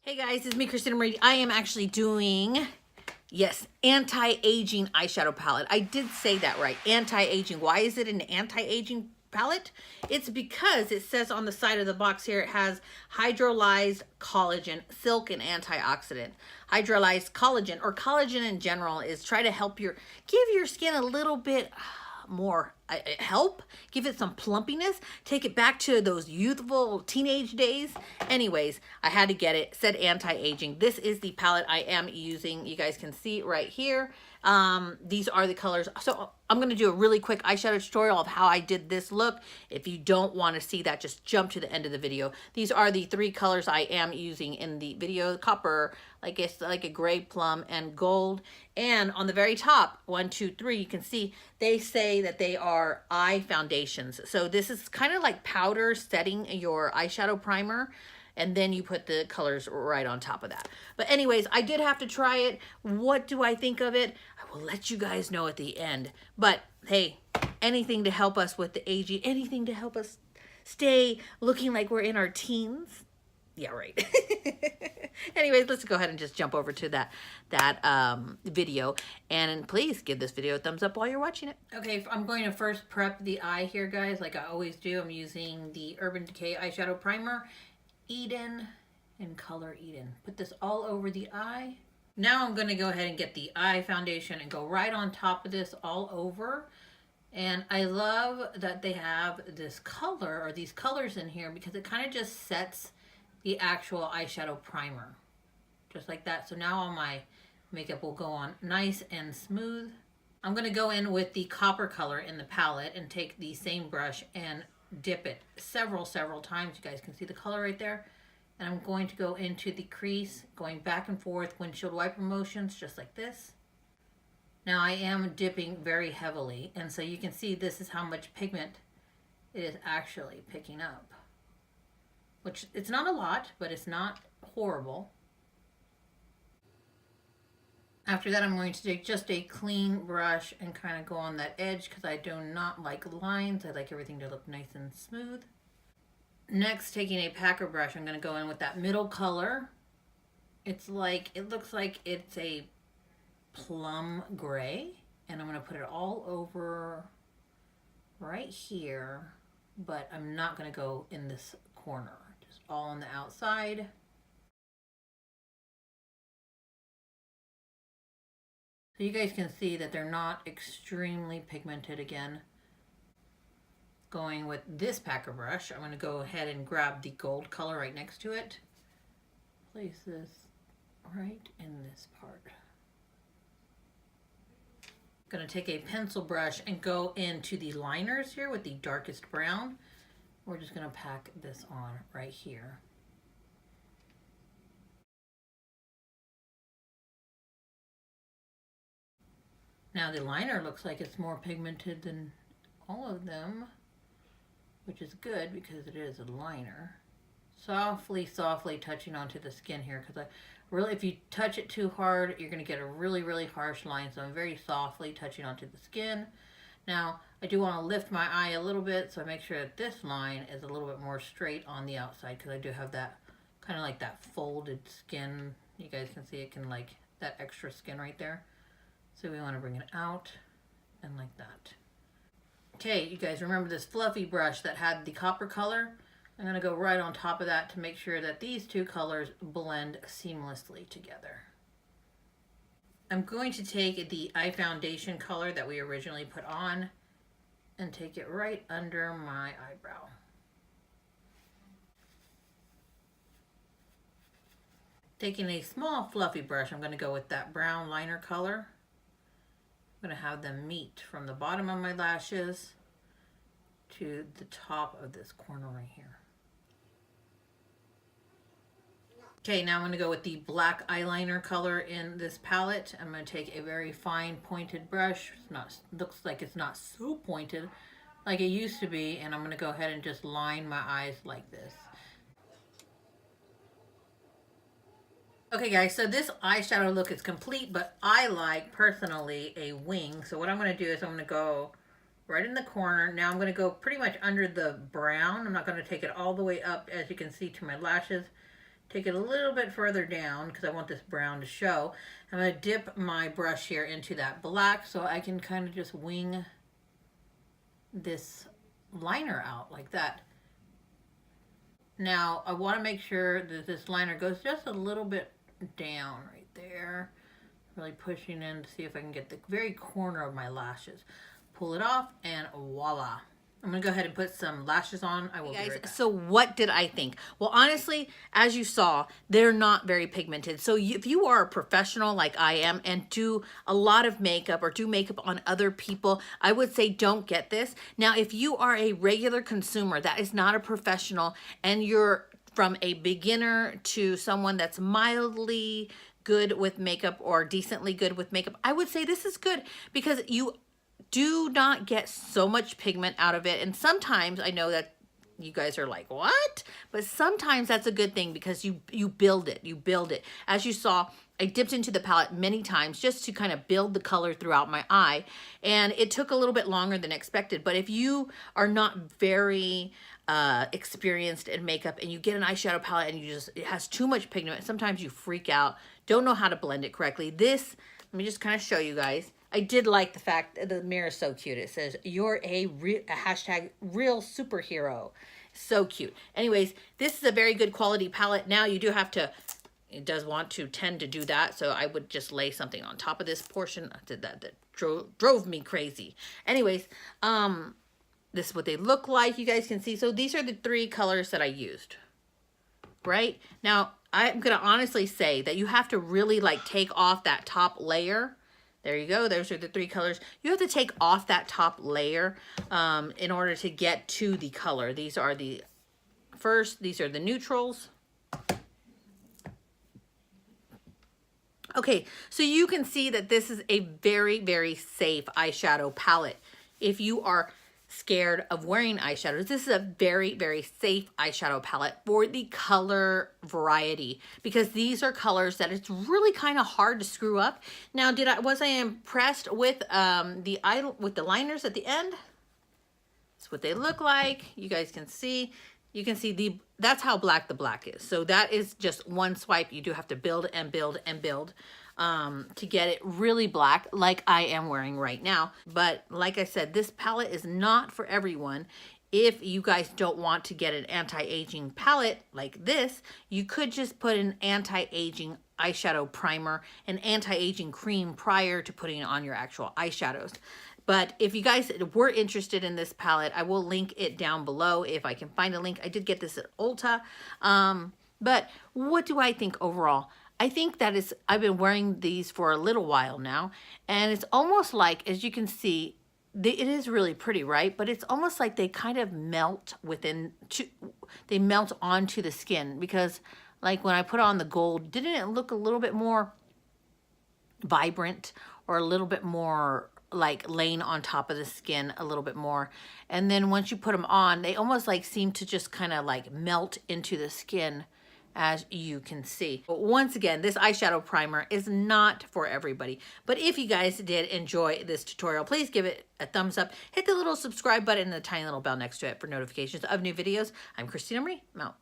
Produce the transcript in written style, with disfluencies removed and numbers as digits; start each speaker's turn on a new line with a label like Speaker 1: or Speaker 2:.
Speaker 1: Hey guys, it's me, Christinamariebeauty. I am actually doing, yes, anti-aging eyeshadow palette. I did say that right, anti-aging. Why is it an anti-aging palette? It's because it says on the side of the box here, it has hydrolyzed collagen, silk, and antioxidant. Hydrolyzed collagen, or collagen in general, is try to help give your skin a little bit more help, give it some plumpiness, take it back to those youthful teenage days. Anyways, I had to get it. Said anti-aging. This is the palette I am using. You guys can see right here. These are the colors. So I'm going to do a really quick eyeshadow tutorial of how I did this look. If you don't want to see that, just jump to the end of the video. These are the three colors I am using in the video: copper, like it's like a gray plum, and gold. And on the very top, 1, 2, 3, you can see they say that they are eye foundations. So this is kind of like powder setting your eyeshadow primer, and then you put the colors right on top of that. But anyways, I did have to try it. What do I think of it? I will let you guys know at the end. But hey, anything to help us with the aging, anything to help us stay looking like we're in our teens. Yeah, right. Anyways, let's go ahead and just jump over to that video. And please give this video a thumbs up while you're watching it. Okay, I'm going to first prep the eye here, guys, like I always do. I'm using the Urban Decay eyeshadow primer, Eden, in color Eden. Put this all over the eye. Now I'm going to go ahead and get the eye foundation and go right on top of this all over. And I love that they have this color, or these colors in here, because it kind of just sets the actual eyeshadow primer, just like that. So now all my makeup will go on nice and smooth. I'm going to go in with the copper color in the palette and take the same brush and dip it several times. You guys can see the color right there. And I'm going to go into the crease, going back and forth, windshield wiper motions, just like this. Now I am dipping very heavily, and so you can see this is how much pigment it is actually picking up. Which, it's not a lot, but it's not horrible. After that, I'm going to take just a clean brush and kind of go on that edge, because I do not like lines. I like everything to look nice and smooth. Next, taking a packer brush, I'm going to go in with that middle color. It's like, it looks like it's a plum gray, and I'm going to put it all over right here, but I'm not going to go in this corner. Just all on the outside. So you guys can see that they're not extremely pigmented again. Going with this packer brush, I'm going to go ahead and grab the gold color right next to it. Place this right in this part. I'm going to take a pencil brush and go into the liners here with the darkest brown. We're just going to pack this on right here. Now the liner looks like it's more pigmented than all of them, which is good because it is a liner. Softly touching onto the skin here, because if you touch it too hard, you're going to get a really harsh line. So I'm very softly touching onto the skin. Now, I do want to lift my eye a little bit, so I make sure that this line is a little bit more straight on the outside, because I do have that kind of like that folded skin. You guys can see it can like that extra skin right there. So we want to bring it out and like that. Okay, you guys remember this fluffy brush that had the copper color? I'm going to go right on top of that to make sure that these two colors blend seamlessly together. I'm going to take the eye foundation color that we originally put on and take it right under my eyebrow. Taking a small fluffy brush, I'm going to go with that brown liner color. I'm going to have them meet from the bottom of my lashes to the top of this corner right here. Okay, now I'm going to go with the black eyeliner color in this palette. I'm going to take a very fine pointed brush. Looks like it's not so pointed like it used to be, and I'm going to go ahead and just line my eyes like this. Okay guys, so this eyeshadow look is complete, but I like personally a wing. So what I'm going to do is I'm going to go right in the corner. Now I'm going to go pretty much under the brown. I'm not going to take it all the way up, as you can see, to my lashes. take it a little bit further down because I want this brown to show. I'm going to dip my brush here into that black so I can kind of just wing this liner out like that. Now I want to make sure that this liner goes just a little bit down right there. Really pushing in to see if I can get the very corner of my lashes. Pull it off and voila. I'm gonna go ahead and put some lashes on. I will be right back. So what did I think? Well, honestly, as you saw, they're not very pigmented. So if you are a professional like I am and do a lot of makeup or do makeup on other people, I would say don't get this. Now, if you are a regular consumer that is not a professional and you're from a beginner to someone that's mildly good with makeup or decently good with makeup, I would say this is good because you do not get so much pigment out of it. And sometimes I know that you guys are like, what? But sometimes that's a good thing because you build it. As you saw, I dipped into the palette many times just to kind of build the color throughout my eye. And it took a little bit longer than expected. But if you are not very experienced in makeup and you get an eyeshadow palette and it has too much pigment, sometimes you freak out, don't know how to blend it correctly. This, let me just kind of show you guys. I did like the fact that the mirror is so cute. It says, you're a hashtag real superhero. So cute. Anyways, this is a very good quality palette. Now you do have to, it does want to tend to do that. So I would just lay something on top of this portion. I did that drove me crazy. Anyways, this is what they look like. You guys can see. So these are the 3 colors that I used. Right? Now, I'm going to honestly say that you have to really like take off that top layer. There you go. Those are the 3 colors. You have to take off that top layer in order to get to the color. These are the these are the neutrals. Okay, so you can see that this is a very, very safe eyeshadow palette. If you are scared of wearing eyeshadows, this is a very, very safe eyeshadow palette for the color variety because these are colors that it's really kind of hard to screw up. Now, was I impressed with the liners at the end? That's what they look like. You guys can see. You can see that's how black the black is. So that is just one swipe. You do have to build and build and build to get it really black like I am wearing right now. But like I said, this palette is not for everyone. If you guys don't want to get an anti-aging palette like this, you could just put an anti-aging eyeshadow primer and anti-aging cream prior to putting it on your actual eyeshadows. But if you guys were interested in this palette, I will link it down below if I can find a link. I did get this at Ulta. But what do I think overall? I think that I've been wearing these for a little while now, and it's almost like, as you can see, it is really pretty, right? But it's almost like they kind of melt they melt onto the skin because like when I put on the gold, didn't it look a little bit more vibrant or a little bit more like laying on top of the skin a little bit more? And then once you put them on, they almost like seem to just kind of like melt into the skin, as you can see. But once again, this eyeshadow primer is not for everybody. But if you guys did enjoy this tutorial, please give it a thumbs up. Hit the little subscribe button and the tiny little bell next to it for notifications of new videos. I'm Christina Marie. I'm out.